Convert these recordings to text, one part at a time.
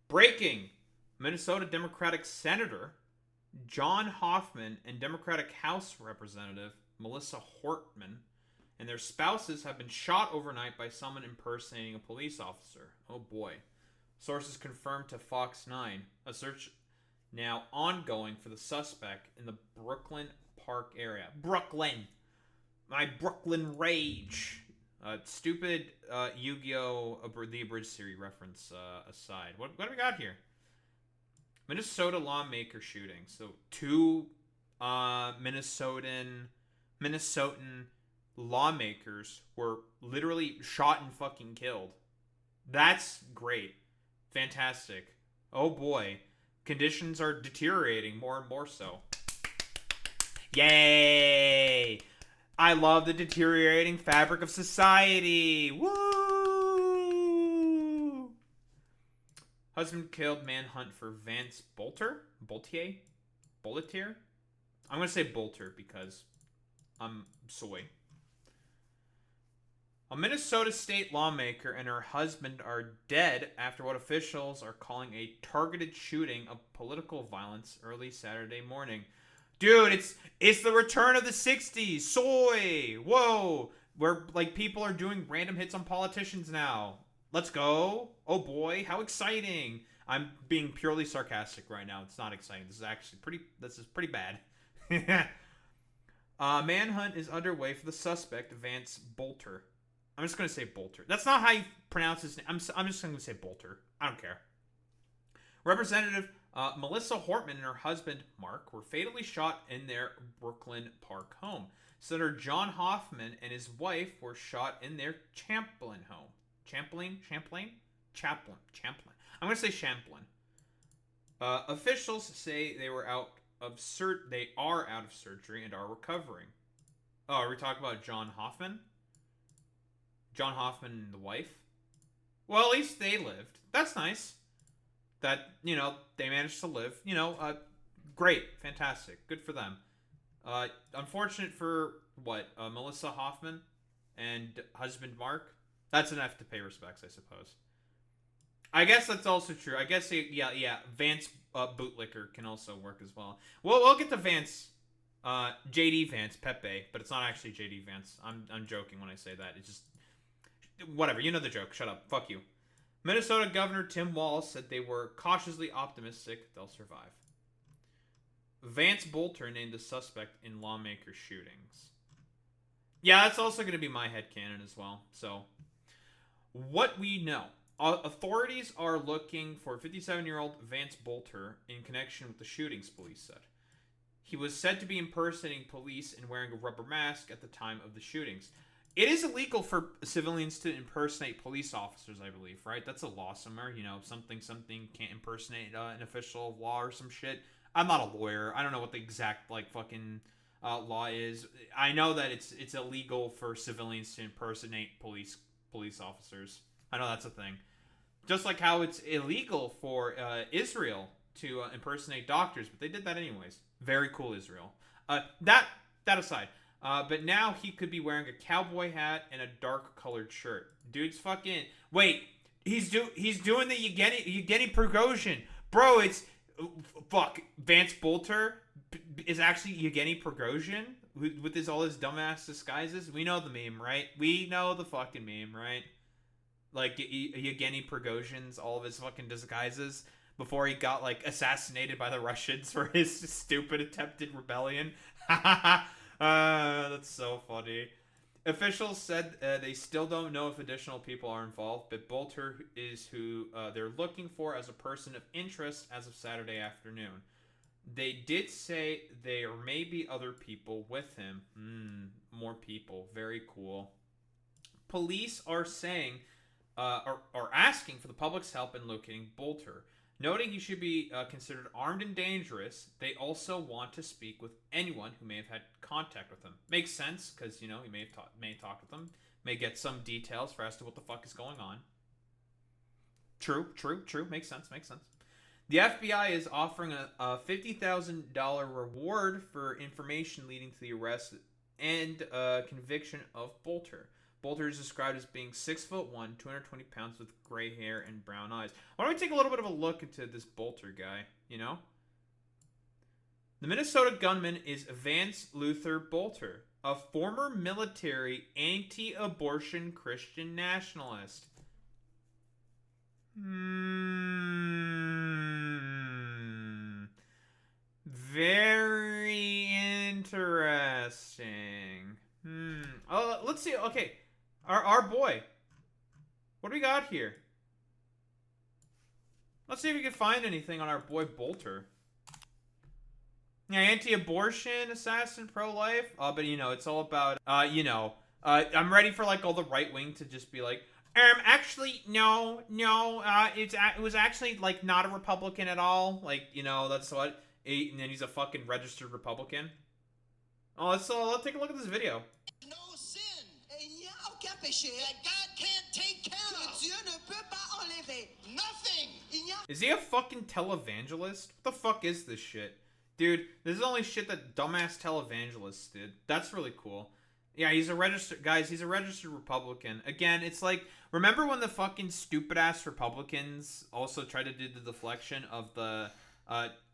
Breaking. Minnesota Democratic Senator John Hoffman and Democratic House Representative Melissa Hortman and their spouses have been shot overnight by someone impersonating a police officer. Oh boy. Sources confirmed to Fox 9. A search now ongoing for the suspect in the Brooklyn Park area. Brooklyn! My Brooklyn rage. Stupid Yu-Gi-Oh! The Abridged series reference aside. What do we got here? Minnesota lawmaker shooting. So two Minnesotan lawmakers were literally shot and fucking killed. That's great. Fantastic. Oh boy. Conditions are deteriorating more and more so. Yay! I love the deteriorating fabric of society. Woo! Husband killed, manhunt for Vance Boelter? Boelter? I'm going to say Boelter because I'm soy. A Minnesota state lawmaker and her husband are dead after what officials are calling a targeted shooting of political violence early Saturday morning. Dude, it's the return of the 60s. Soy. Whoa. Where like people are doing random hits on politicians now. Let's go. Oh boy, how exciting. I'm being purely sarcastic right now. It's not exciting. This is pretty bad. Manhunt is underway for the suspect, Vance Boelter. I'm just going to say Boelter. That's not how you pronounce his name. I'm just going to say Boelter. I don't care. Representative Melissa Hortman and her husband, Mark, were fatally shot in their Brooklyn Park home. Senator John Hoffman and his wife were shot in their Champlain home. Champlain? I'm going to say Champlain. Officials say they are out of surgery and are recovering. Oh, are we talking about John Hoffman? John Hoffman and the wife? Well, at least they lived. That's nice. That, they managed to live. Great. Fantastic. Good for them. Unfortunate for, Melissa Hoffman and husband Mark? That's enough to pay respects, I suppose. I guess that's also true. I guess, Vance Bootlicker can also work as well. We'll get to Vance, JD Vance, Pepe, but it's not actually JD Vance. I'm joking when I say that. It's just, whatever. You know the joke. Shut up. Fuck you. Minnesota Governor Tim Walz said they were cautiously optimistic they'll survive. Vance Boelter named the suspect in lawmaker shootings. Yeah, that's also going to be my headcanon as well. So, what we know. Authorities are looking for 57-year-old Vance Boelter in connection with the shootings, police said. He was said to be impersonating police and wearing a rubber mask at the time of the shootings. It is illegal for civilians to impersonate police officers, I believe, right? That's a law somewhere. Something can't impersonate an official of law or some shit. I'm not a lawyer. I don't know what the exact, fucking law is. I know that it's illegal for civilians to impersonate police officers. I know that's a thing. Just like how it's illegal for Israel to impersonate doctors, but they did that anyways. Very cool, Israel. That aside. But now he could be wearing a cowboy hat and a dark colored shirt. Dude's fucking... Wait, he's doing the Yevgeny Prigozhin. Bro, it's... Fuck. Vance Boelter is actually Yevgeny Prigozhin with all his dumbass disguises. We know the meme, right? We know the fucking meme, right? Like, Yevgeny Prigozhin's all of his fucking disguises before he got, assassinated by the Russians for his stupid attempted rebellion. That's so funny. Officials said they still don't know if additional people are involved, but Boelter is who they're looking for as a person of interest as of Saturday afternoon. They did say there may be other people with him. More people. Very cool. Police are saying, are asking for the public's help in locating Boelter. Noting he should be considered armed and dangerous, they also want to speak with anyone who may have had contact with him. Makes sense, because, he may have talked with them, may get some details for as to what the fuck is going on. True. Makes sense. The FBI is offering a $50,000 reward for information leading to the arrest and conviction of Boelter. Boelter is described as being 6'1", 220 pounds with gray hair and brown eyes. Why don't we take a little bit of a look into this Boelter guy, you know? The Minnesota gunman is Vance Boelter, a former military anti-abortion Christian nationalist. Very interesting. Oh, let's see. Okay, our boy. What do we got here? Let's see if we can find anything on our boy Boelter. Yeah, anti-abortion, assassin, pro-life. But you know, it's all about I'm ready for like all the right wing to just be like, actually, no, it was actually like not a Republican at all. Like, you know, that's what. And then he's a fucking registered Republican. Oh, let's take a look at this video. No sin. Il n'y a aucun péché that God can't take care of. Dieu ne peut pas enlever. Nothing. Is he a fucking televangelist? What the fuck is this shit? Dude, this is only shit that dumbass televangelists did. That's really cool. Yeah, he's a registered Republican. Again, it's like, remember when the fucking stupid ass Republicans also tried to do the deflection of the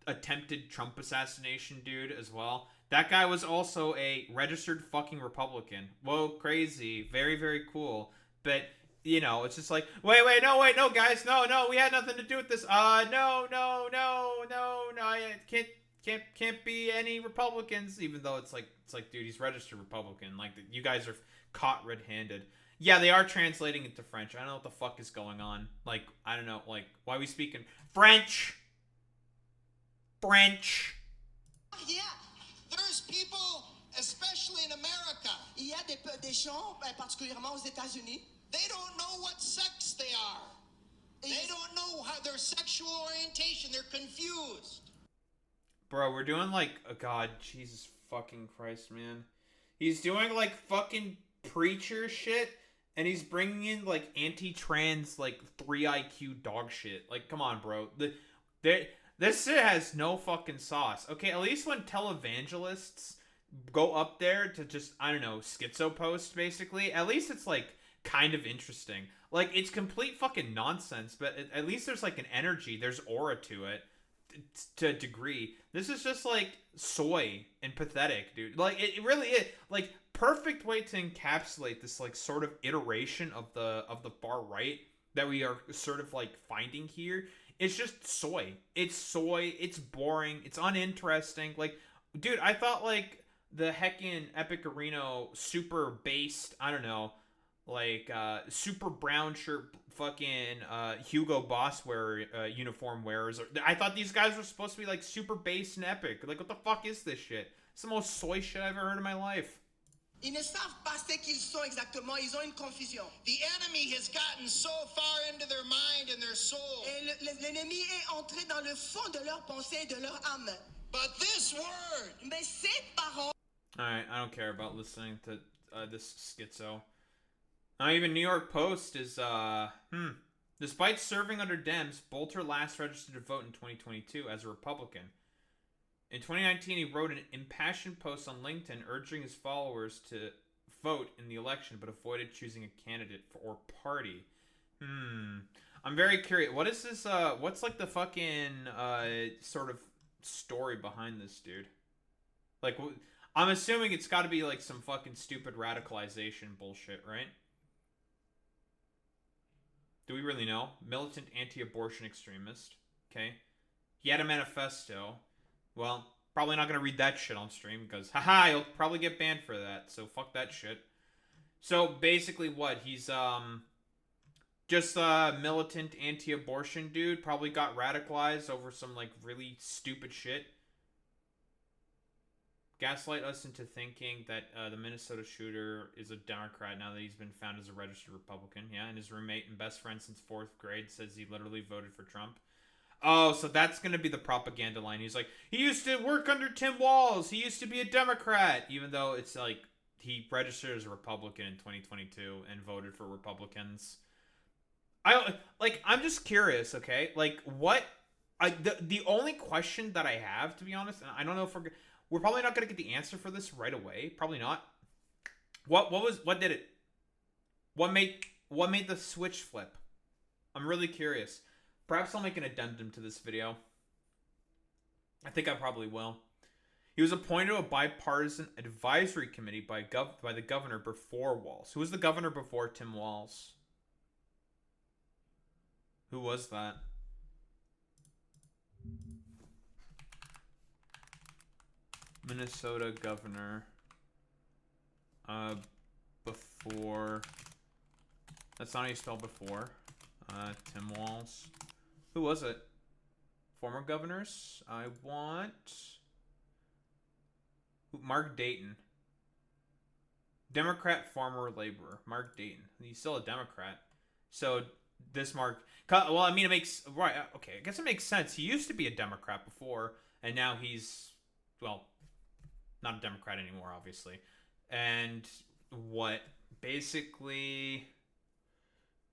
attempted Trump assassination dude as well? That guy was also a registered fucking Republican. Whoa, crazy. Very, very cool. But, you know, it's just like, wait, no, guys, no, we had nothing to do with this. No, I can't be any Republicans, even though it's like, dude, he's registered Republican. Like, you guys are caught red-handed. Yeah, they are translating it to French. I don't know what the fuck is going on. Like, I don't know, like, why are we speaking French? Yeah, there's people, especially in America. Il y a des gens, particulièrement aux États-Unis. They don't know what sex they are. They don't know how their sexual orientation. They're confused. Bro, we're doing like, oh God, Jesus fucking Christ, man. He's doing like fucking preacher shit, and he's bringing in like anti-trans, like 3 IQ dog shit. Like, come on, bro. This shit has no fucking sauce. Okay, at least when televangelists go up there to just, I don't know, schizo post, basically, at least it's like kind of interesting. Like, it's complete fucking nonsense, but at least there's like an energy, there's aura to it. To a degree. This is just like soy and pathetic, dude. Like, it really is like perfect way to encapsulate this like sort of iteration of the far right that we are sort of like finding here. It's just soy. It's soy. It's boring. It's uninteresting. Like, dude, I thought like the heckin' Epic Areno super based, I don't know, like super brown shirt fucking Hugo Boss uniform wearers. I thought these guys were supposed to be like super based and epic. Like, what the fuck is this shit? It's the most soy shit I've ever heard in my life. Ils ne savent pas ce qu'ils sont exactement. Ils ont une confusion. The enemy has gotten so far into their mind and their soul. Et l'ennemi est entré dans le fond de leur pensée et de leur âme. But this word. Mais ces paroles. Alright, I don't care about listening to this schizo. Not even New York Post is, Despite serving under Dems, Boelter last registered to vote in 2022 as a Republican. In 2019, he wrote an impassioned post on LinkedIn urging his followers to vote in the election, but avoided choosing a candidate or party. I'm very curious. What is this, what's like the fucking, sort of story behind this dude? Like, I'm assuming it's gotta be like some fucking stupid radicalization bullshit, right? Do we really know? Militant anti-abortion extremist. Okay. He had a manifesto. Well, probably not going to read that shit on stream because, haha, he'll probably get banned for that. So fuck that shit. So basically what? He's just a militant anti-abortion dude. Probably got radicalized over some like really stupid shit. Gaslight us into thinking that the Minnesota shooter is a Democrat now that he's been found as a registered Republican. Yeah, and his roommate and best friend since 4th grade says he literally voted for Trump. Oh, so that's going to be the propaganda line. He's like, he used to work under Tim Walz. He used to be a Democrat. Even though it's like, he registered as a Republican in 2022 and voted for Republicans. I'm just curious, okay? Like, what... The only question that I have, to be honest, and I don't know if we're probably not going to get the answer for this right away. Probably not. What did it? What made the switch flip? I'm really curious. Perhaps I'll make an addendum to this video. I think I probably will. He was appointed to a bipartisan advisory committee by the governor before Walz. Who was the governor before Tim Walz? Who was that? Minnesota governor. Before. That's not how you spell before. Tim Walz. Who was it? Former governors? I want... Mark Dayton. Democrat farmer laborer. Mark Dayton. He's still a Democrat. So, this Mark... Well, I mean, it makes... Right, okay. I guess it makes sense. He used to be a Democrat before, and now he's... Well, not a Democrat anymore, obviously. And what? Basically...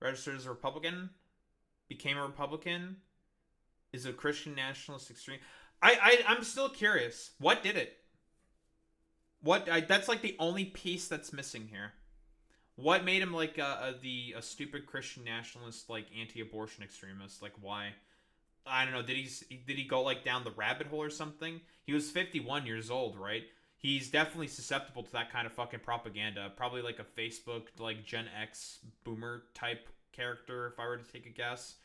Registered as a Republican? Became a Republican? Is a Christian nationalist extreme? I'm still curious. What did it? That's like the only piece that's missing here. What made him like a stupid Christian nationalist, like anti-abortion extremist? Like why? I don't know. Did he go like down the rabbit hole or something? He was 51 years old, right? He's definitely susceptible to that kind of fucking propaganda. Probably like a Facebook like Gen X boomer type character, if I were to take a guess.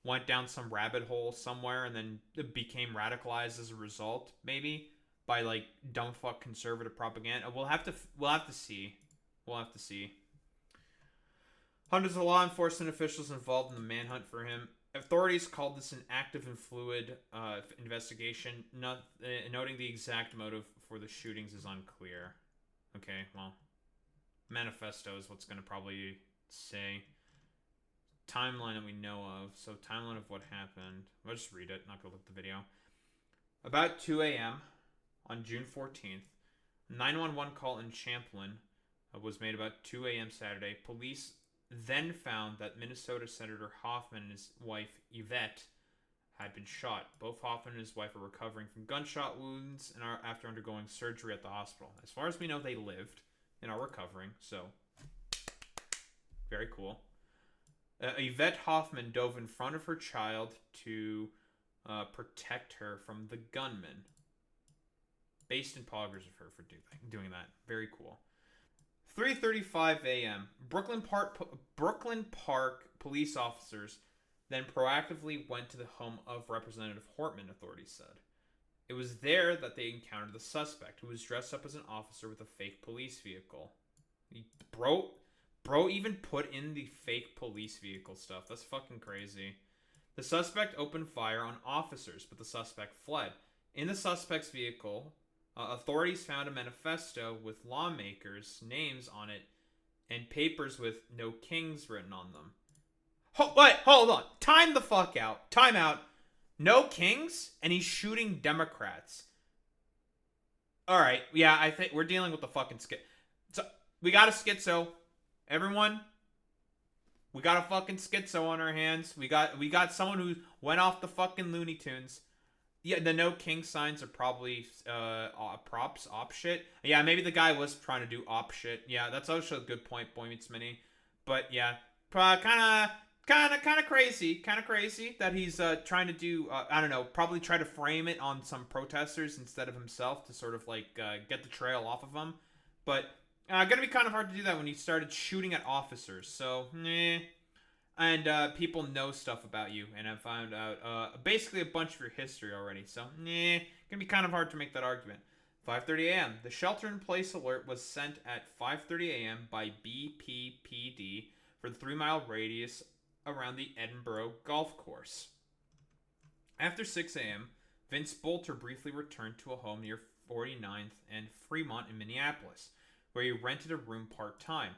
Went down some rabbit hole somewhere and then became radicalized as a result, maybe by like dumb fuck conservative propaganda. We'll have to see. We'll have to see. Hundreds of law enforcement officials involved in the manhunt for him. Authorities called this an active and fluid investigation, noting the exact motive for the shootings is unclear. Okay, well, manifesto is what's going to probably say. Timeline that we know of. So, timeline of what happened. I'll just read it, not going to look at the video. About 2 a.m. on June 14th, 911 call in Champlin was made about 2 a.m. Saturday. Police then found that Minnesota Senator Hoffman and his wife, Yvette, had been shot. Both Hoffman and his wife are recovering from gunshot wounds and are after undergoing surgery at the hospital. As far as we know, they lived and are recovering, so very cool. Yvette Hoffman dove in front of her child to protect her from the gunman. Based in poggers of her for doing that. Very cool. 3:35 a.m. Brooklyn Park police officers then proactively went to the home of Representative Hortman, authorities said. It was there that they encountered the suspect, who was dressed up as an officer with a fake police vehicle. Bro even put in the fake police vehicle stuff. That's fucking crazy. The suspect opened fire on officers, but the suspect fled. In the suspect's vehicle, authorities found a manifesto with lawmakers' names on it and papers with "No Kings" written on them. Hold on. Time the fuck out. Time out. No Kings? And he's shooting Democrats. Alright, yeah, I think we're dealing with the fucking skit. So, we got a schizo. Everyone, we got a fucking schizo on our hands. We got someone who went off the fucking Looney Tunes. Yeah, the no king signs are probably props, op shit. Yeah, maybe the guy was trying to do op shit. Yeah, that's also a good point, Boy Meets Mini. But yeah, kind of crazy that he's trying to do I don't know, probably try to frame it on some protesters instead of himself to sort of like get the trail off of them. But gonna be kind of hard to do that when he started shooting at officers. So, and people know stuff about you, and I found out basically a bunch of your history already. So, gonna be kind of hard to make that argument. 5:30 a.m. The shelter-in-place alert was sent at 5:30 a.m. by BPPD for the 3-mile radius around the Edinburgh golf course. After 6 a.m., Vance Boelter briefly returned to a home near 49th and Fremont in Minneapolis, where he rented a room part-time.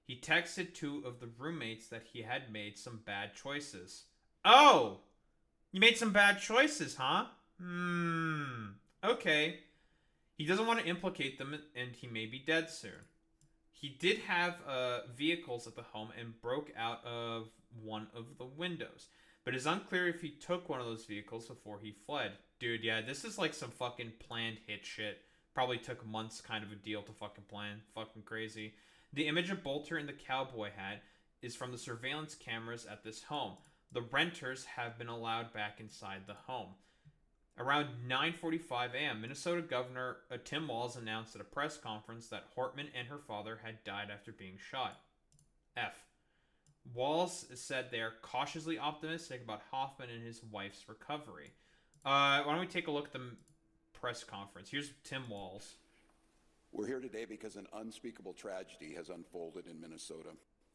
He texted 2 of the roommates that he had made some bad choices. Oh! You made some bad choices, huh? Okay. He doesn't want to implicate them, and he may be dead soon. He did have vehicles at the home and broke out of one of the windows, but it's unclear if he took one of those vehicles before he fled. Dude, yeah, this is like some fucking planned hit shit. Probably took months kind of a deal to fucking plan. Fucking crazy. The image of Boelter in the cowboy hat is from the surveillance cameras at this home. The renters have been allowed back inside the home. Around 9:45 a.m., Minnesota Governor Tim Walz announced at a press conference that Hortman and her father had died after being shot. F. Walz said they are cautiously optimistic about Hoffman and his wife's recovery. Why don't we take a look at the press conference? Here's Tim Walz. We're here today because an unspeakable tragedy has unfolded in Minnesota.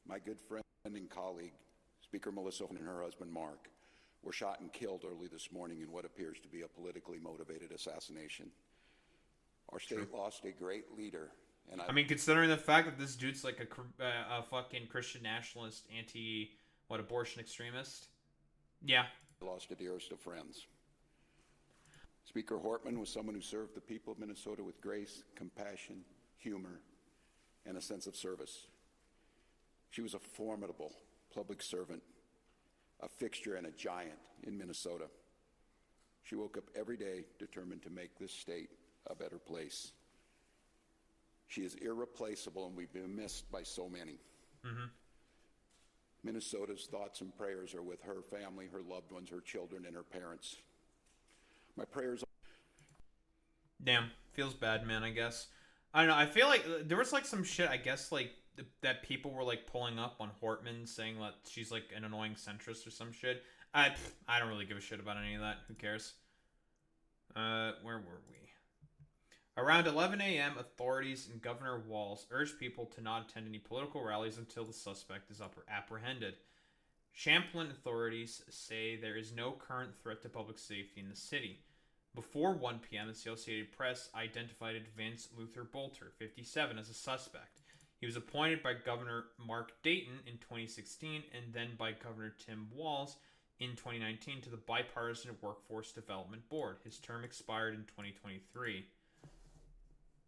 My good friend and colleague, Speaker Melissa and her husband Mark, were shot and killed early this morning in what appears to be a politically motivated assassination. Our state lost a great leader. And I mean, considering the fact that this dude's like a fucking Christian nationalist, abortion extremist. Yeah. Lost the dearest of friends. Speaker Hortman was someone who served the people of Minnesota with grace, compassion, humor, and a sense of service. She was a formidable public servant, a fixture and a giant in Minnesota. She woke up every day determined to make this state a better place. She is irreplaceable, and we've been missed by so many. Mm-hmm. Minnesota's thoughts and prayers are with her family, her loved ones, her children, and her parents. My prayers. Damn, feels bad, man, I guess. I don't know, I feel like there was like some shit, I guess, like that people were like pulling up on Hortman saying that she's like an annoying centrist or some shit. I don't really give a shit about any of that. Who cares? Where were we? Around 11 a.m., authorities and Governor Walz urged people to not attend any political rallies until the suspect is apprehended. Champlain authorities say there is no current threat to public safety in the city. Before 1 p.m., the Associated Press identified Vance Boelter, 57, as a suspect. He was appointed by Governor Mark Dayton in 2016 and then by Governor Tim Walz in 2019 to the Bipartisan Workforce Development Board. His term expired in 2023.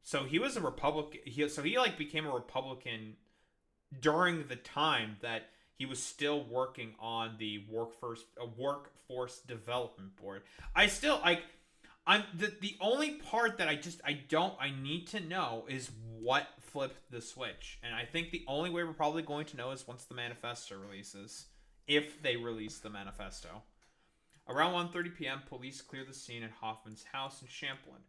So he was a Republican. He became a Republican during the time that he was still working on the Workforce Development Board. I'm the only part that I need to know is what flipped the switch. And I think the only way we're probably going to know is once the manifesto releases. If they release the manifesto. Around 1:30 p.m., police cleared the scene at Hoffman's house in Champlain.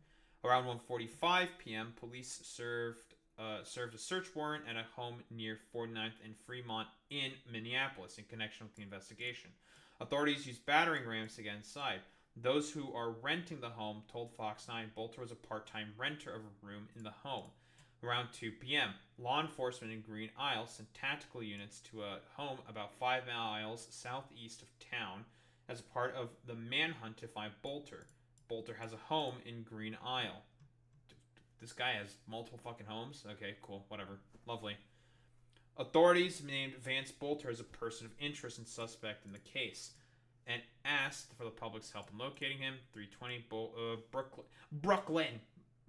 Around 1:45 p.m., police served a search warrant at a home near 49th and Fremont in Minneapolis in connection with the investigation. Authorities used battering rams to get inside. Those who are renting the home told Fox 9 Boelter was a part-time renter of a room in the home. Around 2 p.m., law enforcement in Green Isle sent tactical units to a home about 5 miles southeast of town as a part of the manhunt to find Boelter. Boelter has a home in Green Isle. This guy has multiple fucking homes? Okay, cool, whatever. Lovely. Authorities named Vance Boelter as a person of interest and suspect in the case and asked for the public's help in locating him. 320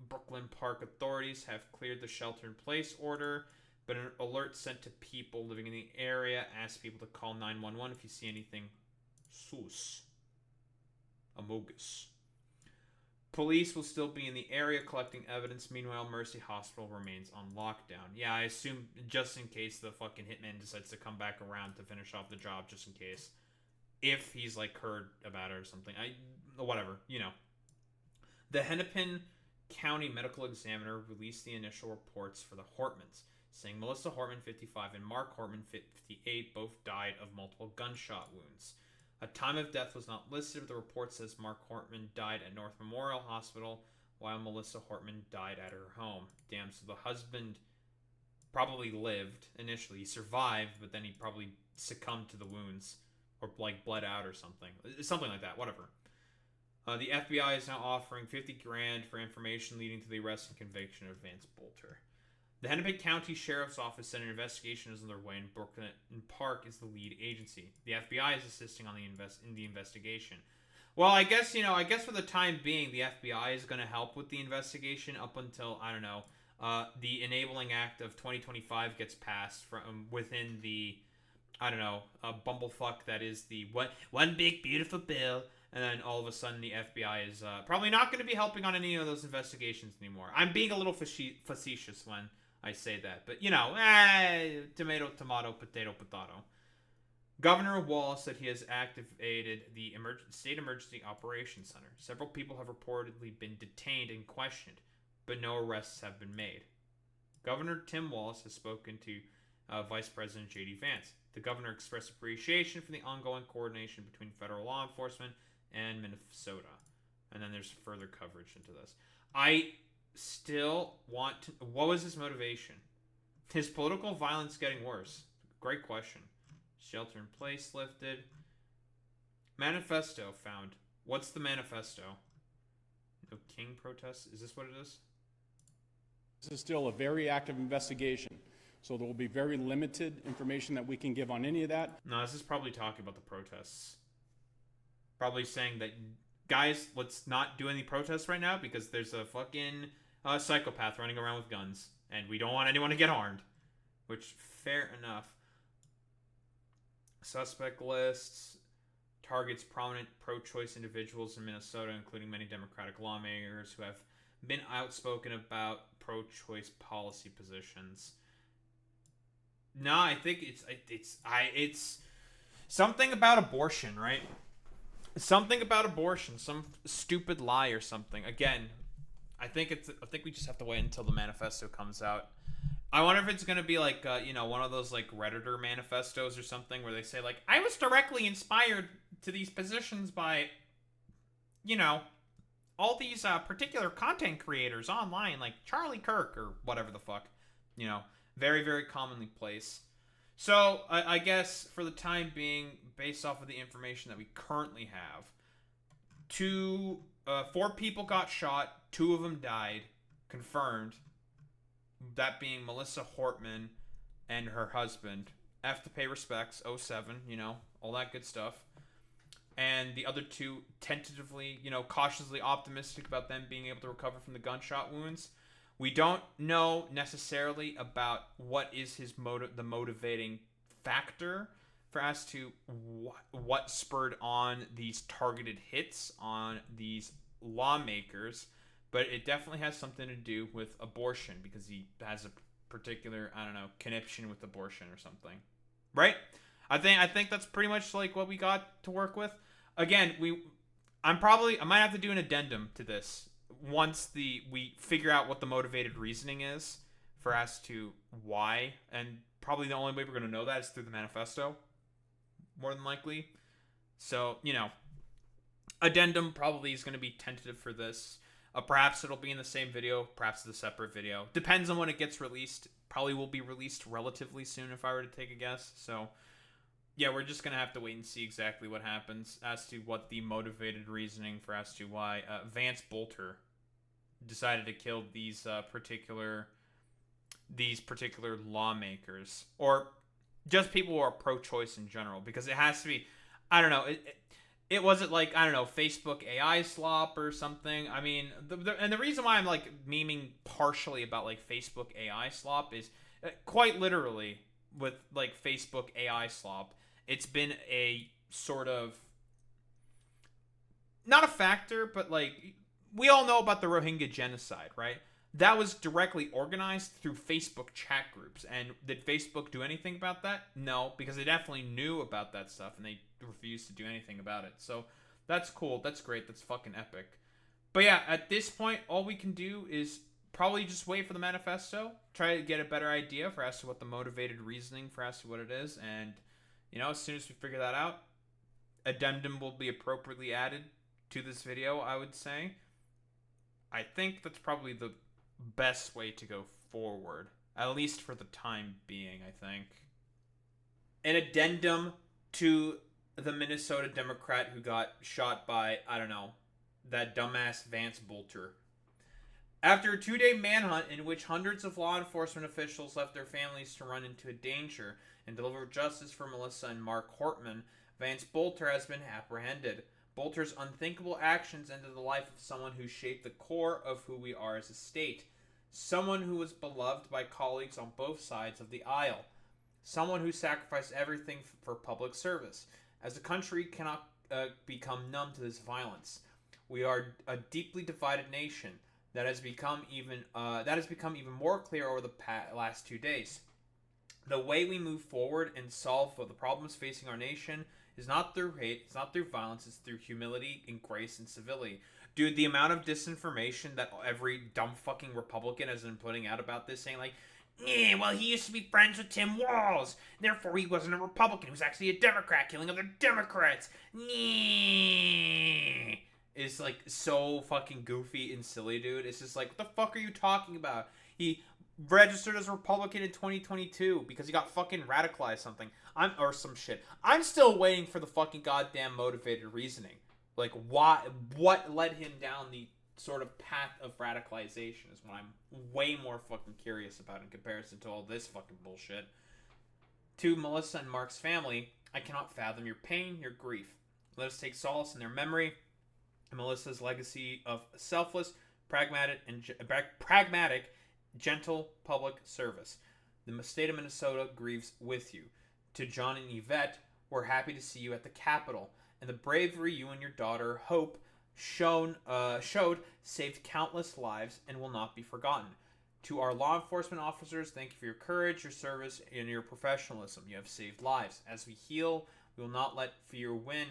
Brooklyn Park authorities have cleared the shelter-in-place order, but an alert sent to people living in the area asked people to call 911 if you see anything sus. Amogus. Police will still be in the area collecting evidence. Meanwhile, Mercy Hospital remains on lockdown. Yeah, I assume just in case the fucking hitman decides to come back around to finish off the job, just in case. If he's, like, heard about it or something. Whatever, you know. The Hennepin County Medical Examiner released the initial reports for the Hortmans, saying Melissa Hortman, 55, and Mark Hortman, 58, both died of multiple gunshot wounds. A time of death was not listed, but the report says Mark Hortman died at North Memorial Hospital, while Melissa Hortman died at her home. Damn, so the husband probably lived initially. He survived, but then he probably succumbed to the wounds, or like bled out or something. Something like that, whatever. The FBI is now offering $50,000 for information leading to the arrest and conviction of Vance Boelter. The Hennepin County Sheriff's Office said an investigation is underway, and Brooklyn Park is the lead agency. The FBI is assisting on the investigation. Well, I guess for the time being, the FBI is going to help with the investigation up until, I don't know, the Enabling Act of 2025 gets passed from within the, I don't know, bumblefuck that is the one big beautiful bill. And then all of a sudden the FBI is probably not going to be helping on any of those investigations anymore. I'm being a little facetious when I say that. But, tomato, tomato, potato, potato. Governor Wallace said he has activated the State Emergency Operations Center. Several people have reportedly been detained and questioned, but no arrests have been made. Governor Tim Walz has spoken to Vice President J.D. Vance. The governor expressed appreciation for the ongoing coordination between federal law enforcement and Minnesota. And then there's further coverage into this. I still want to... What was his motivation? Is political violence getting worse? Great question. Shelter in place lifted. Manifesto found. What's the manifesto? No King protests? Is this what it is? This is still a very active investigation, so there will be very limited information that we can give on any of that. No, this is probably talking about the protests. Probably saying that, guys, let's not do any protests right now because there's a fucking psychopath running around with guns, and we don't want anyone to get harmed. Which, fair enough. Suspect lists targets prominent pro-choice individuals in Minnesota, including many Democratic lawmakers who have been outspoken about pro-choice policy positions. No, I think it's something about abortion, right? Something about abortion, some stupid lie or something. Again, I think we just have to wait until the manifesto comes out. I wonder if it's going to be like, one of those like Redditor manifestos or something where they say like, I was directly inspired to these positions by, all these particular content creators online, like Charlie Kirk or whatever the fuck, very, very commonly placed. So I guess for the time being, based off of the information that we currently have, 4 people got shot, 2 of them died, confirmed. That being Melissa Hortman and her husband. Have to pay respects, 07, all that good stuff. And the other 2 tentatively, cautiously optimistic about them being able to recover from the gunshot wounds. We don't know necessarily about what is the motivating factor for as to what spurred on these targeted hits on these lawmakers. But it definitely has something to do with abortion because he has a particular, connection with abortion or something. Right? I think that's pretty much like what we got to work with. Again, I might have to do an addendum to this once we figure out what the motivated reasoning is for as to why, and probably the only way we're going to know that is through the manifesto, more than likely. So, addendum probably is going to be tentative for this. Perhaps it'll be in the same video, perhaps it's a separate video. Depends on when it gets released. Probably will be released relatively soon if I were to take a guess. So, yeah, we're just going to have to wait and see exactly what happens as to what the motivated reasoning for as to why Vance Boelter decided to kill these particular lawmakers. Or just people who are pro-choice in general. Because it has to be, I don't know, it wasn't like, I don't know, Facebook AI slop or something. I mean, and the reason why I'm like memeing partially about like Facebook AI slop is quite literally with like Facebook AI slop, it's been a sort of, not a factor, but like, we all know about the Rohingya genocide, right? That was directly organized through Facebook chat groups. And did Facebook do anything about that? No, because they definitely knew about that stuff and they refused to do anything about it. So that's cool. That's great. That's fucking epic. But yeah, at this point, all we can do is probably just wait for the manifesto, try to get a better idea for as to what the motivated reasoning for as to what it is. And, as soon as we figure that out, addendum will be appropriately added to this video, I would say. I think that's probably the best way to go forward, at least for the time being, I think. An addendum to the Minnesota Democrat who got shot by, I don't know, that dumbass Vance Boelter. After a 2-day manhunt in which hundreds of law enforcement officials left their families to run into danger and deliver justice for Melissa and Mark Hortman, Vance Boelter has been apprehended. Boelter's unthinkable actions ended the life of someone who shaped the core of who we are as a state. Someone who was beloved by colleagues on both sides of the aisle. Someone who sacrificed everything for public service. As a country cannot become numb to this violence. We are a deeply divided nation. that has become even more clear over the last 2 days. The way we move forward and solve the problems facing our nation is not through hate, it's not through violence, it's through humility and grace and civility. Dude, the amount of disinformation that every dumb fucking Republican has been putting out about this, saying like, yeah, well, he used to be friends with Tim Walz, therefore he wasn't a Republican, he was actually a Democrat, killing other Democrats. Yeah. Is like so fucking goofy and silly, dude. It's just like, what the fuck are you talking about? He registered as a Republican in 2022 because he got fucking radicalized or some shit. I'm still waiting for the fucking goddamn motivated reasoning. Like, what led him down the sort of path of radicalization is what I'm way more fucking curious about in comparison to all this fucking bullshit. To Melissa and Mark's family, I cannot fathom your pain, your grief. Let us take solace in their memory. Melissa's legacy of selfless, pragmatic, gentle public service. The state of Minnesota grieves with you. To John and Yvette, we're happy to see you at the Capitol, and the bravery you and your daughter Hope showed saved countless lives and will not be forgotten. To our law enforcement officers, thank you for your courage, your service, and your professionalism. You have saved lives. As we heal, we will not let fear win.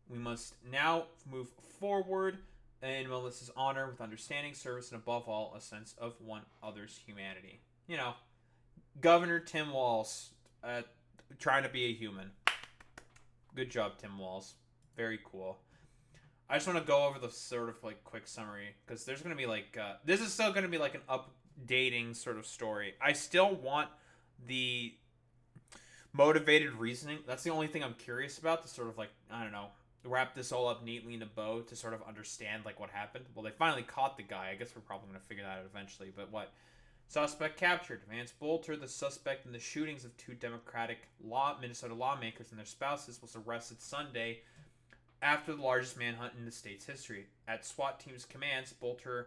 We must now move forward in Melissa's honor with understanding, service, and above all, a sense of one other's humanity. You know, Governor Tim Walz trying to be a human. Good job, Tim Walz. Very cool. I just want to go over the sort of like quick summary because there's going to be like this is still going to be like an updating sort of story. I still want the motivated reasoning. That's the only thing I'm curious about to sort of like, I don't know, wrap this all up neatly in a bow to sort of understand like what happened. Well, they finally caught the guy. I guess we're probably going to figure that out eventually. But suspect captured. Vance Boelter, the suspect in the shootings of two Minnesota lawmakers and their spouses, was arrested Sunday after the largest manhunt in the state's history. At SWAT team's commands, Boelter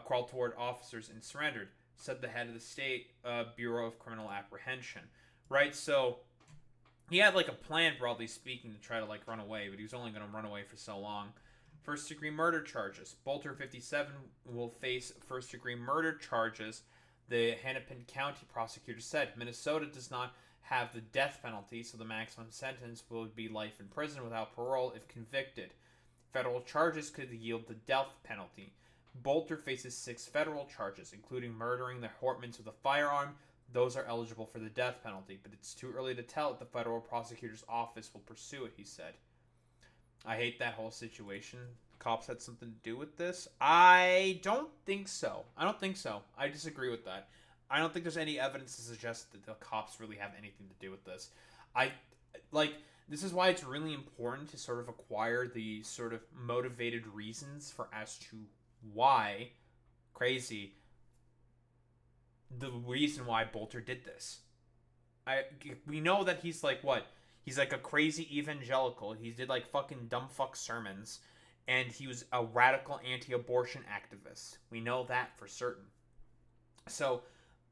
crawled toward officers and surrendered, said the head of the state Bureau of Criminal Apprehension. Right, so he had like a plan, broadly speaking, to try to like run away, but he was only going to run away for so long. First-degree murder charges. Boelter, 57, will face first-degree murder charges. The Hennepin County prosecutor said Minnesota does not have the death penalty, so the maximum sentence will be life in prison without parole if convicted. Federal charges could yield the death penalty. Boelter faces 6 federal charges, including murdering the Hortmans with a firearm. Those are eligible for the death penalty, but it's too early to tell if the federal prosecutor's office will pursue it, he said. I hate that whole situation. The cops had something to do with this? I don't think so. I disagree with that. I don't think there's any evidence to suggest that the cops really have anything to do with this. This is why it's really important to sort of acquire the sort of motivated reasons for as to why, the reason why Boelter did this. We know that he's like what? He's like a crazy evangelical. He did like fucking dumb fuck sermons, and he was a radical anti-abortion activist. We know that for certain. So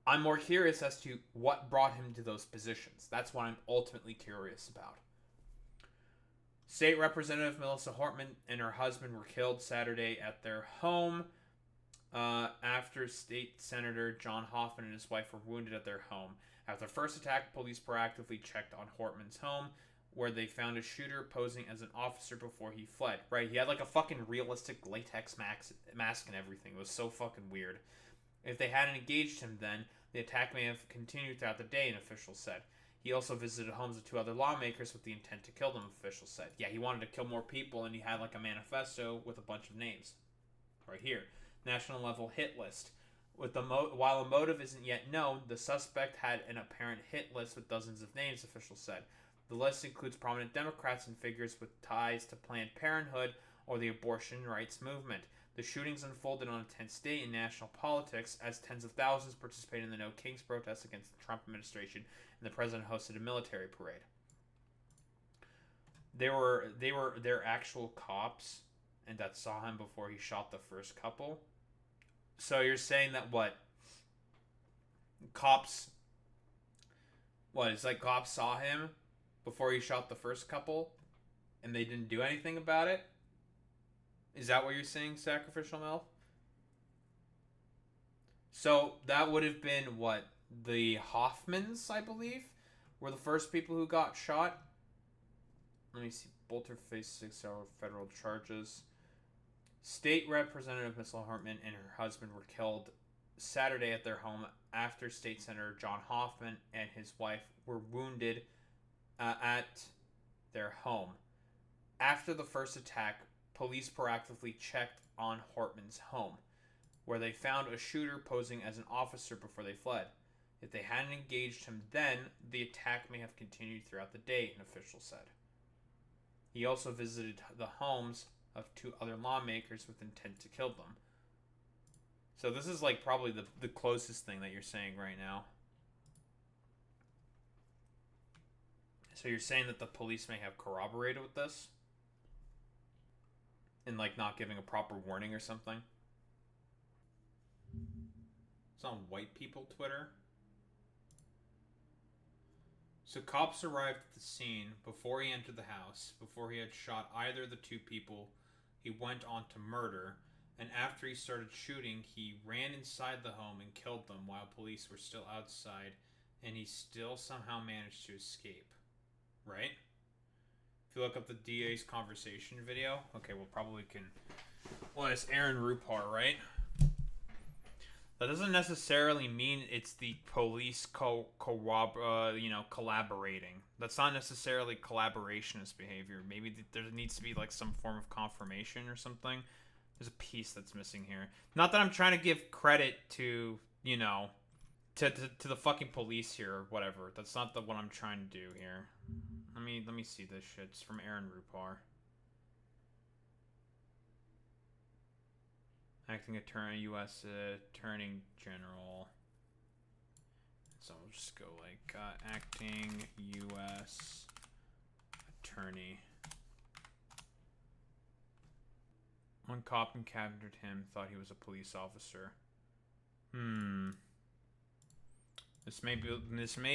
I'm more curious as to what brought him to those positions. That's what I'm ultimately curious about. State Representative Melissa Hortman and her husband were killed Saturday at their home after State Senator John Hoffman and his wife were wounded at their home. After the first attack, police proactively checked on Hortman's home, where they found a shooter posing as an officer before he fled. Right, he had like a fucking realistic latex mask and everything. It was so fucking weird. If they hadn't engaged him then, the attack may have continued throughout the day, an official said. He also visited homes of 2 other lawmakers with the intent to kill them, officials said. Yeah, he wanted to kill more people, and he had like a manifesto with a bunch of names. Right here. National level hit list. While a motive isn't yet known, the suspect had an apparent hit list with dozens of names, officials said. The list includes prominent Democrats and figures with ties to Planned Parenthood or the abortion rights movement. The shootings unfolded on a tense day in national politics as tens of thousands participated in the No Kings protests against the Trump administration, and the president hosted a military parade. They're actual cops, and that saw him before he shot the first couple. So you're saying that what? Cops saw him before he shot the first couple, and they didn't do anything about it? Is that what you're saying, Sacrificial Mouth? So that would have been what? The Hoffmans, I believe, were the first people who got shot. Let me see. Boelter faced 6 federal charges. State Representative Miss Hartman and her husband were killed Saturday at their home after State Senator John Hoffman and his wife were wounded at their home. After the first attack, police proactively checked on Hartman's home, where they found a shooter posing as an officer before they fled. If they hadn't engaged him then, the attack may have continued throughout the day, an official said. He also visited the homes of 2 other lawmakers with intent to kill them. So this is like probably the closest thing that you're saying right now. So you're saying that the police may have corroborated with this? And like not giving a proper warning or something? It's on white people Twitter. So cops arrived at the scene before he entered the house, before he had shot either of the 2 people he went on to murder, and after he started shooting, he ran inside the home and killed them while police were still outside, and he still somehow managed to escape. Right? If you look up the DA's conversation video, okay, we'll probably can... Well, it's Aaron Rupar, right? That doesn't necessarily mean it's the police collaborating. That's not necessarily collaborationist behavior. Maybe there needs to be like some form of confirmation or something. There's a piece that's missing here. Not that I'm trying to give credit to, to the fucking police here or whatever. That's not what I'm trying to do here. Let me see this shit. It's from Aaron Rupar. Acting Attorney, U.S. Attorney General. So we'll just go like acting U.S. Attorney. One cop encountered him, thought he was a police officer. This may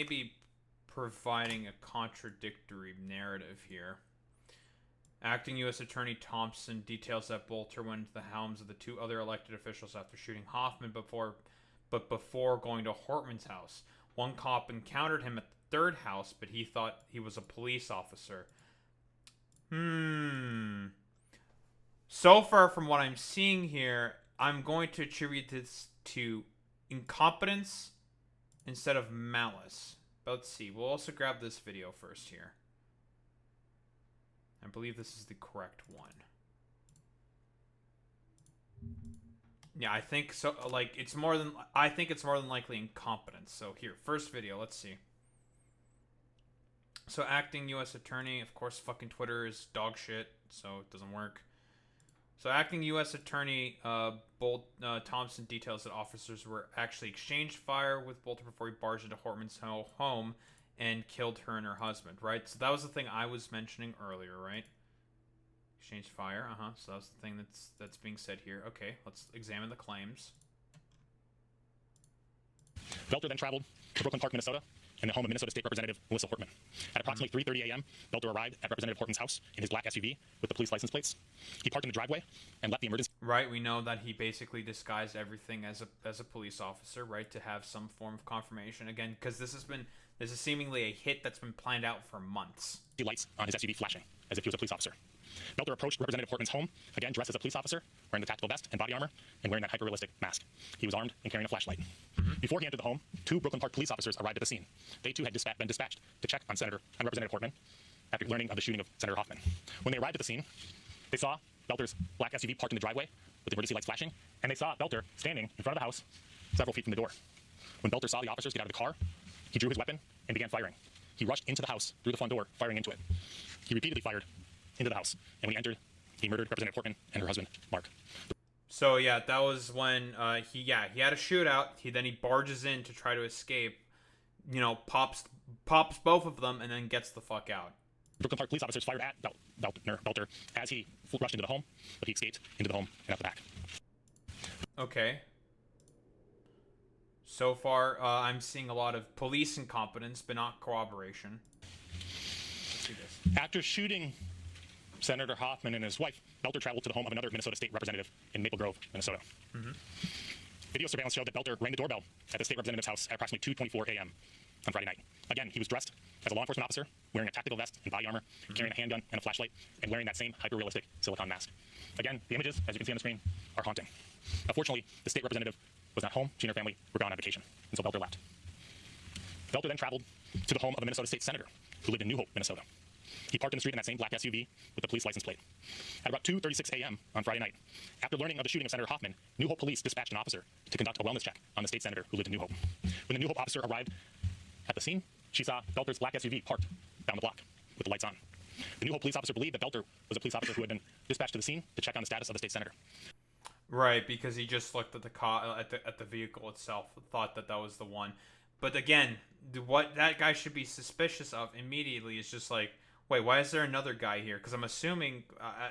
be providing a contradictory narrative here. Acting U.S. Attorney Thompson details that Boelter went into the homes of the 2 other elected officials after shooting Hoffman before going to Hartman's house. One cop encountered him at the 3rd house, but he thought he was a police officer. So far from what I'm seeing here, I'm going to attribute this to incompetence instead of malice. But let's see. We'll also grab this video first here. I believe this is the correct one. Yeah, I think so. Like, I think it's more than likely incompetence. So here, first video. Let's see. So acting U.S. Attorney, of course, fucking Twitter is dog shit, so it doesn't work. So acting U.S. Attorney Thompson details that officers were actually exchanged fire with Boelter before he barged into Hartman's home and killed her and her husband, right? So that was the thing I was mentioning earlier, right? Exchange fire, So that's the thing that's being said here. Okay, let's examine the claims. Boelter then traveled to Brooklyn Park, Minnesota, in the home of Minnesota State Representative Melissa Hortman. At approximately 3:30 a.m., Boelter arrived at Representative Hortman's house in his black SUV with the police license plates. He parked in the driveway and left the emergency... Right, we know that he basically disguised everything as a police officer, right, to have some form of confirmation. Again, because this is seemingly a hit that's been planned out for months. Lights on his SUV flashing, as if he was a police officer. Boelter approached Representative Hortman's home, again dressed as a police officer, wearing the tactical vest and body armor, and wearing that hyper-realistic mask. He was armed and carrying a flashlight. Before he entered the home, 2 Brooklyn Park police officers arrived at the scene. They too had been dispatched to check on Representative Hortman after learning of the shooting of Senator Hoffman. When they arrived at the scene, they saw Boelter's black SUV parked in the driveway with the emergency lights flashing, and they saw Boelter standing in front of the house several feet from the door. When Boelter saw the officers get out of the car, he drew his weapon and began firing. He rushed into the house through the front door, firing into it. He repeatedly fired into the house, and when he entered, he murdered Representative Hortman and her husband, Mark. So yeah, that was when he had a shootout. He barges in to try to escape, pops both of them, and then gets the fuck out. Brooklyn Park police officers fired at Boelter as he rushed into the home, but he escaped into the home and out the back. Okay. So far, I'm seeing a lot of police incompetence, but not cooperation. Let's see this. After shooting Senator Hoffman and his wife, Boelter traveled to the home of another Minnesota State Representative in Maple Grove, Minnesota. Video surveillance showed that Boelter rang the doorbell at the state representative's house at approximately 2:24 a.m. on Friday night. Again, he was dressed as a law enforcement officer, wearing a tactical vest and body armor, carrying a handgun and a flashlight, and wearing that same hyper-realistic silicone mask. Again, the images, as you can see on the screen, are haunting. Unfortunately, the state representative was not home. She and her family were gone on vacation, and so Boelter left. Boelter then traveled to the home of a Minnesota state senator who lived in New Hope, Minnesota. He parked in the street in that same black SUV with the police license plate. At about 2:36 a.m. on Friday night, after learning of the shooting of Senator Hoffman, New Hope police dispatched an officer to conduct a wellness check on the state senator who lived in New Hope. When the New Hope officer arrived at the scene, she saw Boelter's black SUV parked down the block with the lights on. The New Hope police officer believed that Boelter was a police officer who had been dispatched to the scene to check on the status of the state senator. Right, because he just looked at the car, at the vehicle itself, thought that that was the one. But again, what that guy should be suspicious of immediately is just like, wait, why is there another guy here? Because I'm assuming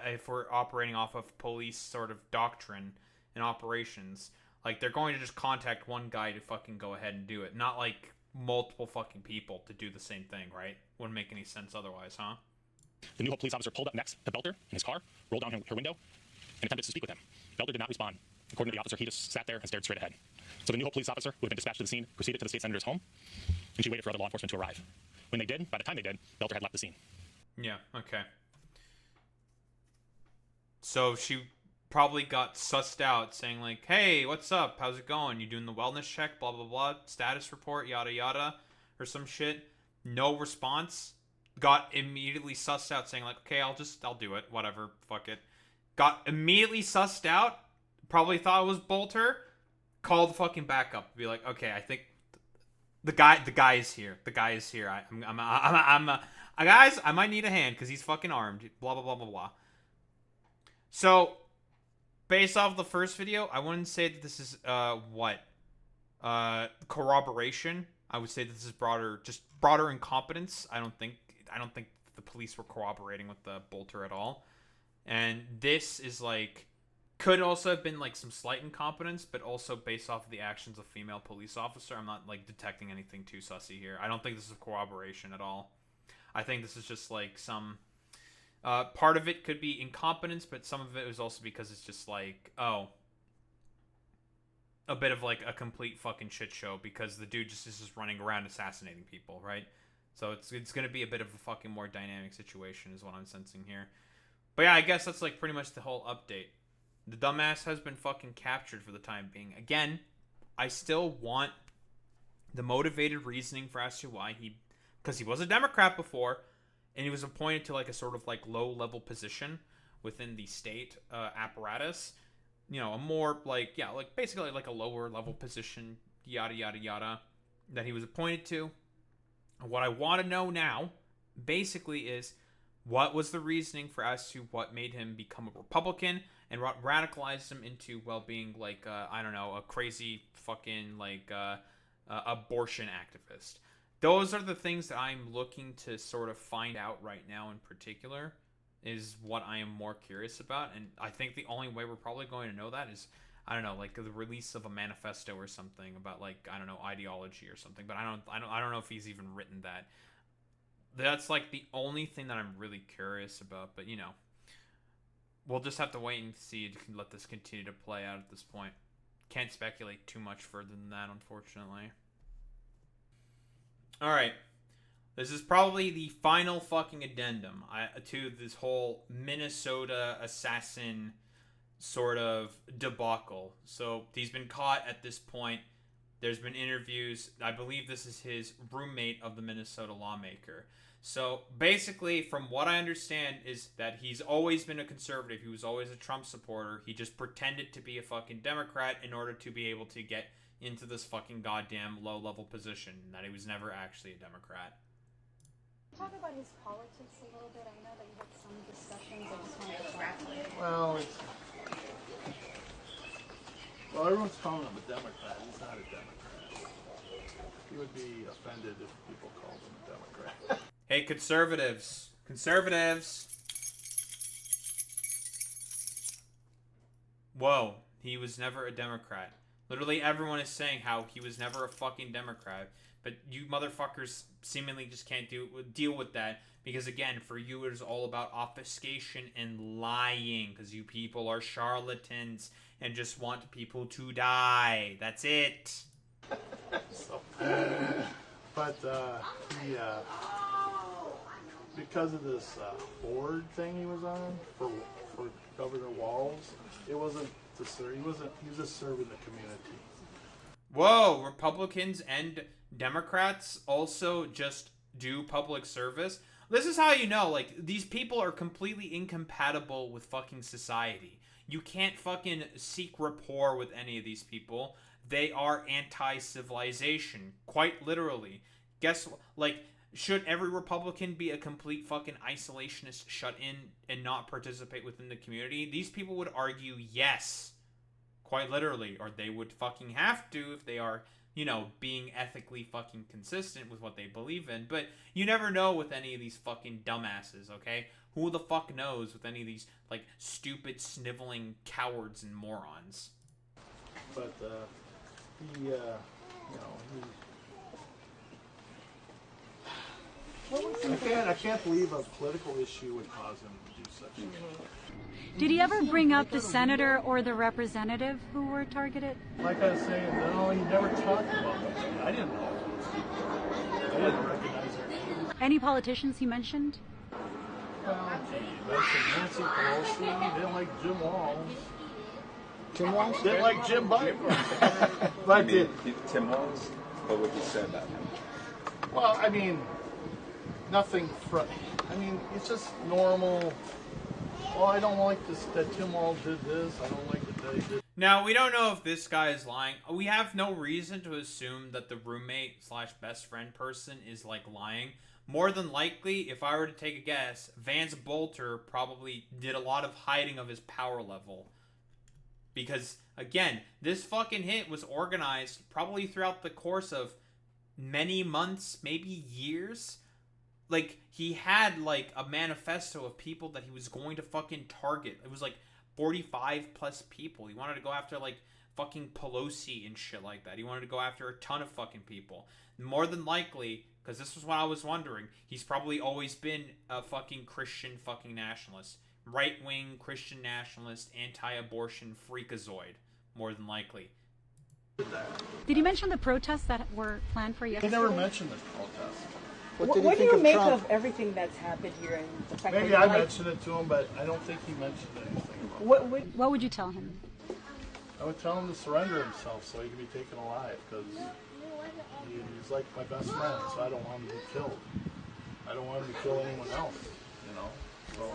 if we're operating off of police sort of doctrine and operations, like they're going to just contact one guy to fucking go ahead and do it, not like multiple fucking people to do the same thing, right? Wouldn't make any sense otherwise, huh? The New Hope police officer pulled up next to Boelter in his car, rolled down her window, and attempted to speak with him. Boelter did not respond. According to the officer, he just sat there and stared straight ahead. So the New Hope police officer, who had been dispatched to the scene, proceeded to the state senator's home, and she waited for other law enforcement to arrive. When they did, by the time they did, Boelter had left the scene. Yeah, okay. So she probably got sussed out saying like, hey, what's up? How's it going? You doing the wellness check? Blah, blah, blah. Status report, yada, yada. Or some shit. No response. Got immediately sussed out saying like, okay, I'll do it. Whatever. Fuck it. Got immediately sussed out. Probably thought it was Boelter. Called the fucking backup. Be like, okay, I think the guy is here. The guy is here. Guys, I might need a hand because he's fucking armed. Blah, blah, blah, blah, blah. So, based off the first video, I wouldn't say that this is, corroboration. I would say that this is broader incompetence. I don't think the police were cooperating with the Boelter at all. And this is like, could also have been like some slight incompetence, but also based off of the actions of female police officer. I'm not like detecting anything too sussy here. I don't think this is corroboration at all. I think this is just like some part of it could be incompetence, but some of it was also because it's just like, oh, a bit of like a complete fucking shit show because the dude just is just running around assassinating people, right? So it's gonna be a bit of a fucking more dynamic situation is what I'm sensing here. But yeah, I guess that's like pretty much the whole update. The dumbass has been fucking captured for the time being. Again, I still want the motivated reasoning for as to why because he was a Democrat before, and he was appointed to like a sort of like low-level position within the state apparatus. You know, a more like, yeah, like basically like a lower-level position, yada, yada, yada, that he was appointed to. What I want to know now, basically, is what was the reasoning for as to what made him become a Republican and what radicalized him into, well, being like, I don't know, a crazy fucking like abortion activist. Those are the things that I'm looking to sort of find out right now in particular, is what I am more curious about. And I think the only way we're probably going to know that is, I don't know, like the release of a manifesto or something about like, I don't know, ideology or something. But I don't know if he's even written that. That's like the only thing that I'm really curious about. But you know, we'll just have to wait and see to let this continue to play out at this point. Can't speculate too much further than that, unfortunately. Alright, this is probably the final fucking addendum to this whole Minnesota assassin sort of debacle. So, he's been caught at this point. There's been interviews. I believe this is his roommate of the Minnesota lawmaker. So, basically, from what I understand is that he's always been a conservative. He was always a Trump supporter. He just pretended to be a fucking Democrat in order to be able to get into this fucking goddamn low-level position, and that he was never actually a Democrat. Talk about his politics a little bit. I know that you had some discussions. I just wanted to clarify. Well, everyone's calling him a Democrat. He's not a Democrat. He would be offended if people called him a Democrat. Hey, conservatives. Conservatives. Whoa, he was never a Democrat. Literally everyone is saying how he was never a fucking Democrat. But you motherfuckers seemingly just can't deal with that because, again, for you it is all about obfuscation and lying because you people are charlatans and just want people to die. That's it. But he, because of this board thing he was on for Governor Walz, it wasn't to serve. He was just serving the community. Whoa, Republicans and Democrats also just do public service. This is how you know, like, these people are completely incompatible with fucking society. You can't fucking seek rapport with any of these people. They are anti-civilization, quite literally. Guess, like, should every Republican be a complete fucking isolationist, shut in, and not participate within the community? These people would argue yes, quite literally, or they would fucking have to if they are, you know, being ethically fucking consistent with what they believe in. But you never know with any of these fucking dumbasses, okay? Who the fuck knows with any of these, like, stupid, sniveling cowards and morons? But, he, you know, I can't believe a political issue would cause him to do such things. Did he ever bring up the senator or the representative who were targeted? Like I was saying, no, he never talked about those things. I didn't know. I didn't recognize her name. Any politicians he mentioned? Well, he mentioned Nancy Pelosi. He didn't like Jim Walz. Tim Walz? Didn't like Jim Biden. But Tim Walz? What would you say about him? well, I mean, nothing. I mean, it's just normal. Well, I don't like this that Tim Walz did this. I don't like that they did. Now, we don't know if this guy is lying. We have no reason to assume that the roommate / best friend person is, like, lying. More than likely, if I were to take a guess, Vance Boelter probably did a lot of hiding of his power level. Because, again, this fucking hit was organized probably throughout the course of many months, maybe years. Like, he had, like, a manifesto of people that he was going to fucking target. It was, like, 45 plus people. He wanted to go after, like, fucking Pelosi and shit like that. He wanted to go after a ton of fucking people. More than likely, because this was what I was wondering, he's probably always been a fucking Christian fucking nationalist. Right-wing Christian nationalist, anti-abortion freakazoid. More than likely. Did he mention the protests that were planned for He yesterday? never mentioned the protest. What do you make of everything that's happened here and the fact Maybe that I mentioned it to him, but I don't think he mentioned anything about it. What would you tell him? I would tell him to surrender himself so he can be taken alive, because he's like my best friend, so I don't want him to be killed. I don't want him to kill anyone else, you know? So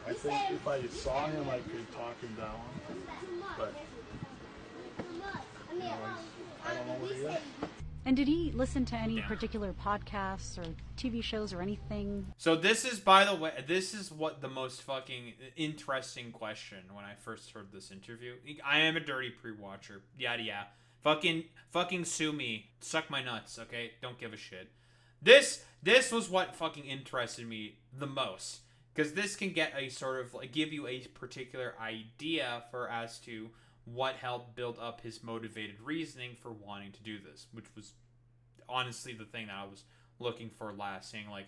I think if I saw him, I could talk him down, but you know, I don't know where he is. And did he listen to any particular podcasts or TV shows or anything? So this is, by the way, this is what the most fucking interesting question when I first heard this interview. I am a dirty pre-watcher. Yada yada. Fucking sue me. Suck my nuts, okay? Don't give a shit. This was what fucking interested me the most. Because this can get a sort of, like, give you a particular idea for as to what helped build up his motivated reasoning for wanting to do this, which was honestly the thing that I was looking for last, saying, like,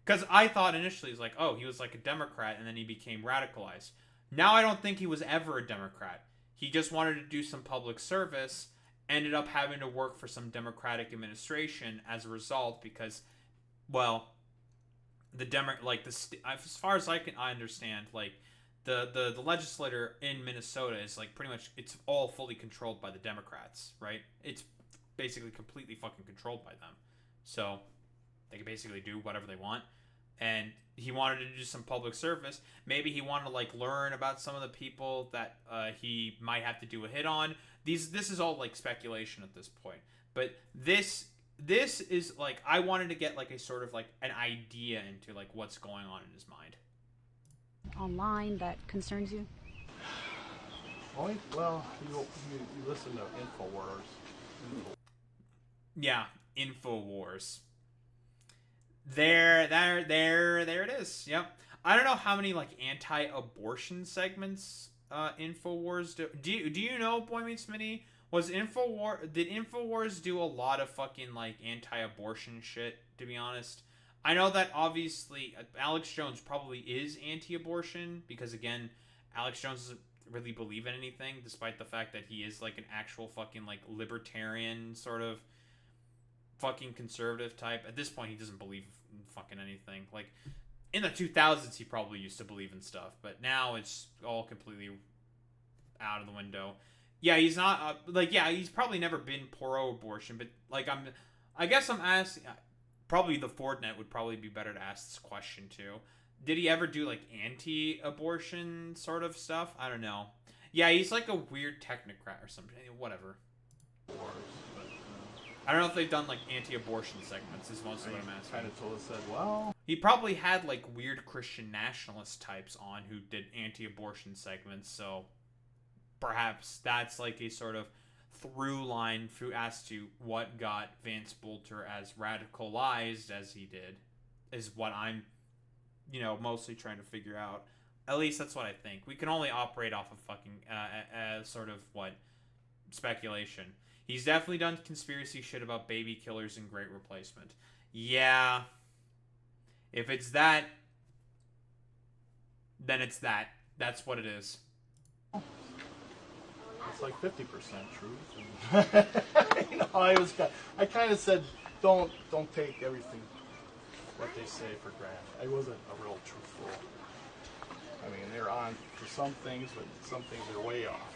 because I thought initially, it's like, oh, he was like a Democrat and then he became radicalized. Now I don't think he was ever a Democrat. He just wanted to do some public service, ended up having to work for some Democratic administration as a result because, well, as far as I understand, like, the legislator in Minnesota is, like, pretty much, it's all fully controlled by the Democrats, right? It's basically completely fucking controlled by them. So they can basically do whatever they want. And he wanted to do some public service. Maybe he wanted to, like, learn about some of the people that he might have to do a hit on. This is all, like, speculation at this point. But this is, like, I wanted to get, like, a sort of, like, an idea into, like, what's going on in his mind. Online that concerns you? Well, you listen to InfoWars. Yeah, InfoWars. There it is. Yep. I don't know how many, like, anti-abortion segments InfoWars do. Do you know, Boy Meets Mini, Did InfoWars do a lot of fucking like anti-abortion shit, to be honest? I know that obviously Alex Jones probably is anti-abortion because again, Alex Jones doesn't really believe in anything despite the fact that he is like an actual fucking like libertarian sort of fucking conservative type. At this point he doesn't believe in fucking anything. Like in the 2000s he probably used to believe in stuff, but now it's all completely out of the window. Yeah, he's not he's probably never been pro-abortion, but like I guess I'm asking. Probably the Fordnet would probably be better to ask this question to. Did he ever do like anti-abortion sort of stuff? I don't know. Yeah, he's like a weird technocrat or something. Whatever. I don't know if they've done like anti-abortion segments. Is mostly what I'm asking. Kind of told us that. Well, he probably had like weird Christian nationalist types on who did anti-abortion segments. So perhaps that's like a sort of through line through as to what got Vance Boelter as radicalized as he did is what I'm, mostly trying to figure out. At least that's what I think. We can only operate off of fucking sort of speculation. He's definitely done conspiracy shit about baby killers and Great Replacement. Yeah. If it's that, then it's that. That's what it is. It's like 50% truth. I kind of said, don't take everything what they say for granted. I wasn't a real truthful. I mean, they're on for some things, but some things are way off.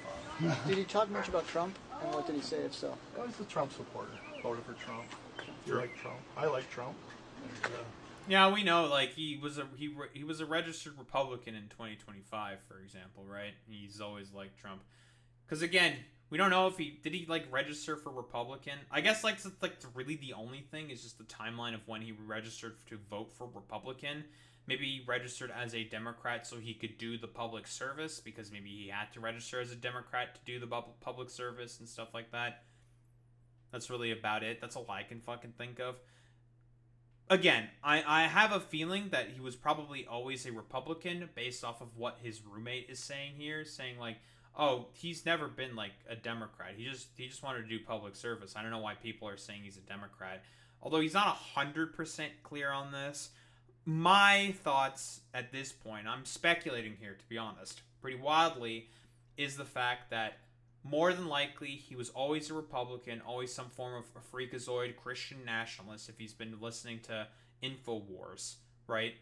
Did he talk much about Trump, and what did he say if so? Well, he's a Trump supporter. Voted for Trump. You like Trump? I like Trump. And, yeah, we know. Like he was a registered Republican in 2025, for example, right? He's always liked Trump. Because again, we don't know if he like register for Republican. I guess like really the only thing is just the timeline of when he registered to vote for Republican. Maybe he registered as a Democrat so he could do the public service because maybe he had to register as a Democrat to do the public service and stuff like that. That's really about it. That's all I can fucking think of. Again, I have a feeling that he was probably always a Republican based off of what his roommate is saying here, saying like, oh, he's never been like a Democrat. He just wanted to do public service. I don't know why people are saying he's a Democrat. Although he's not 100% clear on this. My thoughts at this point, I'm speculating here to be honest, pretty wildly, is the fact that more than likely he was always a Republican, always some form of a freakazoid Christian nationalist if he's been listening to InfoWars, right?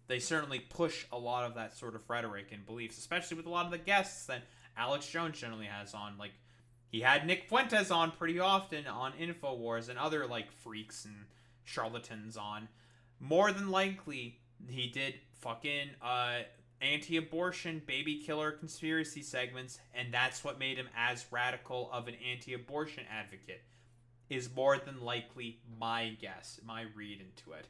They certainly push a lot of that sort of rhetoric and beliefs, especially with a lot of the guests that Alex Jones generally has on. Like, he had Nick Fuentes on pretty often on InfoWars and other, like, freaks and charlatans on. More than likely, he did fucking anti-abortion, baby killer conspiracy segments, and that's what made him as radical of an anti-abortion advocate. Is more than likely my guess, my read into it.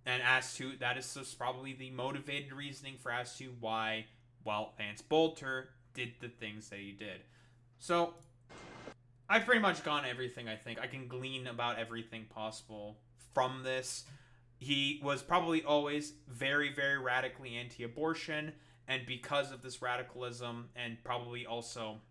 And as to, that is just probably the motivated reasoning for as to why, well, Vance Boelter did the things that he did. So, I've pretty much gone everything I think. I can glean about everything possible from this. He was probably always very, very radically anti-abortion, and because of this radicalism, and probably also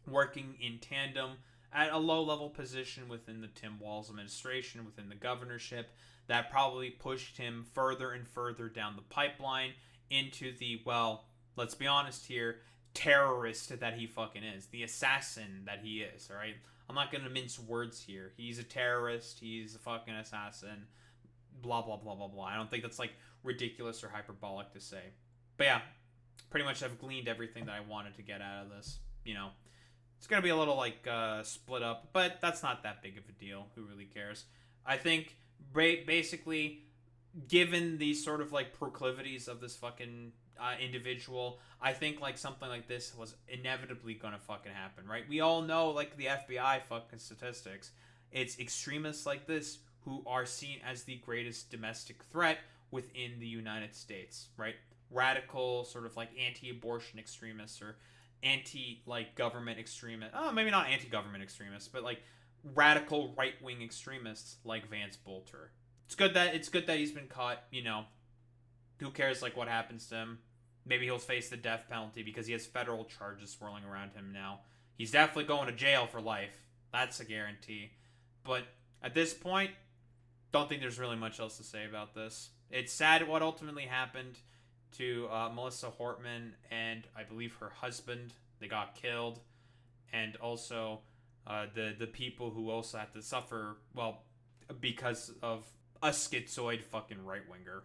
working in tandem at a low-level position within the Tim Walz administration, within the governorship, that probably pushed him further and further down the pipeline into the, well, let's be honest here, terrorist that he fucking is. The assassin that he is, alright? I'm not going to mince words here. He's a terrorist. He's a fucking assassin. Blah, blah, blah, blah, blah. I don't think that's, like, ridiculous or hyperbolic to say. But yeah, pretty much I've gleaned everything that I wanted to get out of this. It's going to be a little, like, split up, but that's not that big of a deal. Who really cares? I think, basically, given the sort of, like, proclivities of this fucking individual, I think, like, something like this was inevitably going to fucking happen, right? We all know, like, the FBI fucking statistics. It's extremists like this who are seen as the greatest domestic threat within the United States, right? Radical, sort of like anti-abortion extremists or anti-like government extremists. Oh, maybe not anti-government extremists, but like radical right-wing extremists like Vance Boelter. It's good that he's been caught. Who cares like what happens to him? Maybe he'll face the death penalty because he has federal charges swirling around him now. He's definitely going to jail for life. That's a guarantee. But at this point, don't think there's really much else to say about this. It's sad what ultimately happened to Melissa Hortman and I believe her husband. They got killed. And also the people who also had to suffer, well, because of a schizoid fucking right-winger.